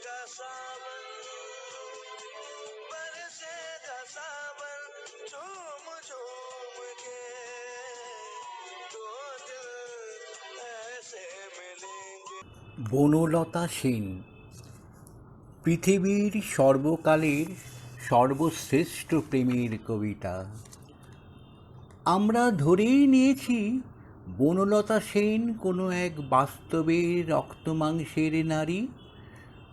बरसेगा सावन बरसेगा सावन झूम झूम के दो दिल ऐसे मिलेंगे। বনলতা সেন পৃথিবীর সর্বকালের সর্বশ্রেষ্ঠ প্রেমের কবিতা। আমরা ধরেই নিয়েছি বনলতা সেন কোনো এক বাস্তবের রক্তমাংসের নারী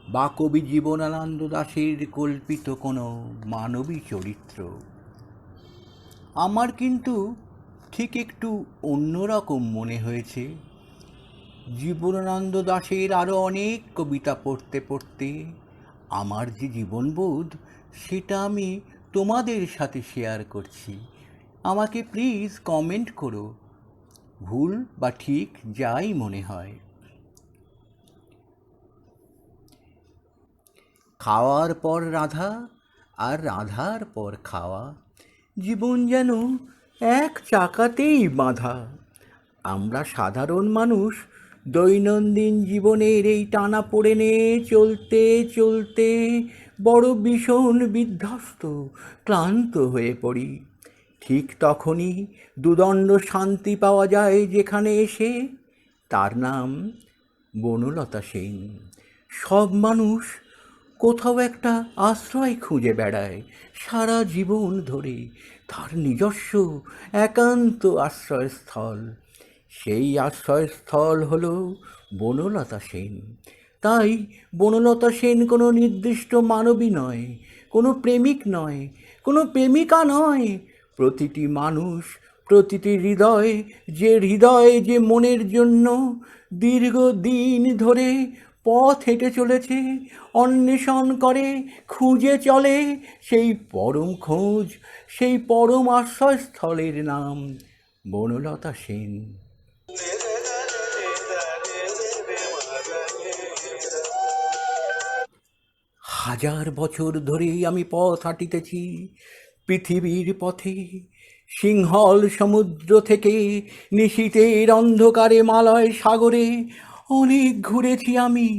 বা কবি জীবনানন্দ দাশের কল্পিত কোনো মানবী চরিত্র। আমার কিন্তু ঠিক একটু অন্যরকম মনে হয়েছে। জীবনানন্দ দাশের আরও অনেক কবিতা পড়তে পড়তে আমার যে জীবনবোধ সেটা আমি তোমাদের সাথে শেয়ার করছি। আমাকে প্লিজ কমেন্ট করো, ভুল বা ঠিক যাই মনে হয়। খাওয়ার পর রাধা আর রাধার পর খাওয়া, জীবন যেন এক চাকাতেই বাঁধা। আমরা সাধারণ মানুষ দৈনন্দিন জীবনের এই টানাপোড়েনে চলতে চলতে বড় ভীষণ বিধ্বস্ত, ক্লান্ত হয়ে পড়ি। ঠিক তখনই দুদণ্ড শান্তি পাওয়া যায় যেখানে এসে, তার নাম বনলতা সেন। সব মানুষ কোথাও একটা আশ্রয় খুঁজে বেড়ায় সারা জীবন ধরে, তার নিজস্ব একান্ত আশ্রয়স্থল। সেই আশ্রয়স্থল হলো বনলতা সেন। তাই বনলতা সেন কোনো নির্দিষ্ট মানবী নয়, কোনো প্রেমিক নয়, কোনো প্রেমিকা নয়। প্রতিটি মানুষ, প্রতিটি হৃদয়, যে মনের জন্য দীর্ঘদিন ধরে পথ হেঁটে চলেছে, অন্বেষণ করে, খুঁজে চলে সেই পরম খোঁজ, সেই পরম আশ্রয়স্থলের নাম বনলতা সেন। হাজার বছর ধরেই আমি পথ হাঁটিতেছি পৃথিবীর পথে। সিংহল সমুদ্র থেকে নিশীথের অন্ধকারে মালয় সাগরে অনেক ঘুরেছি আমি।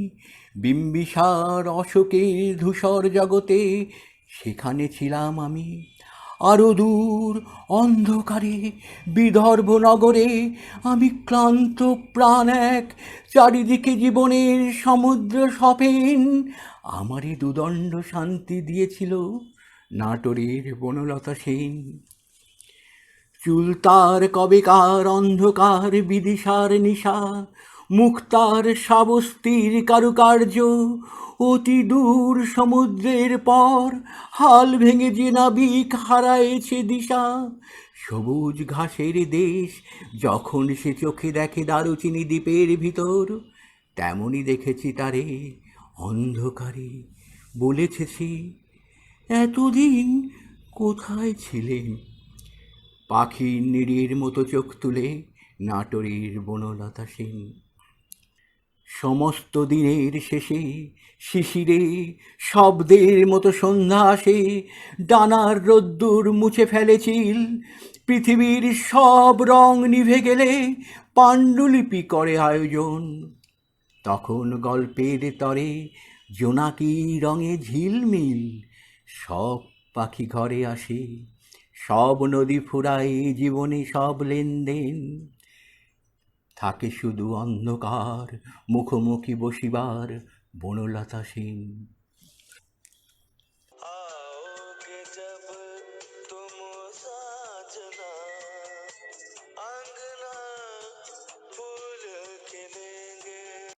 বিম্বিসার অশোকের ধূসর জগতে সেখানে ছিলাম আমি। আরো দূর অন্ধকারে বিদর্ভ নগরে আমি ক্লান্ত প্রাণ এক, চারিদিকে জীবনের সমুদ্র সপেন। আমারই দুদণ্ড শান্তি দিয়েছিল নাটোরের বনলতা সেন। চুল তার কবেকার অন্ধকার বিদিশার নিশা, মুখ তার সাবস্তির কারুকার্য। অতি দূর সমুদ্রের পর হাল ভেঙে যে নাবিক হারায়েছে দিশা। সবুজ ঘাসের দেশ যখন সে চোখে দেখে দারুচিনি দ্বীপের ভিতর, তেমনই দেখেছি তারে অন্ধকারে। বলেছে সে, এতদিন কোথায় ছিলেন? পাখির নিড়ির মতো চোখ তুলে নাটোরের বনলতা সেন। সমস্ত দিনের শেষে শিশিরে শব্দের মতো সন্ধ্যা আসে, ডানার রোদ্দুর মুছে ফেলেছিল। পৃথিবীর সব রং নিভে গেলে পাণ্ডুলিপি করে আয়োজন। তখন গল্পের তরে জোনাকি রঙে ঝিলমিল, সব পাখি ঘরে আসে, সব নদী ফুরায় জীবনে সব লেনদেন। থাকে শুধু অন্ধকার মুখোমুখি বসিবার বনলতা সেন।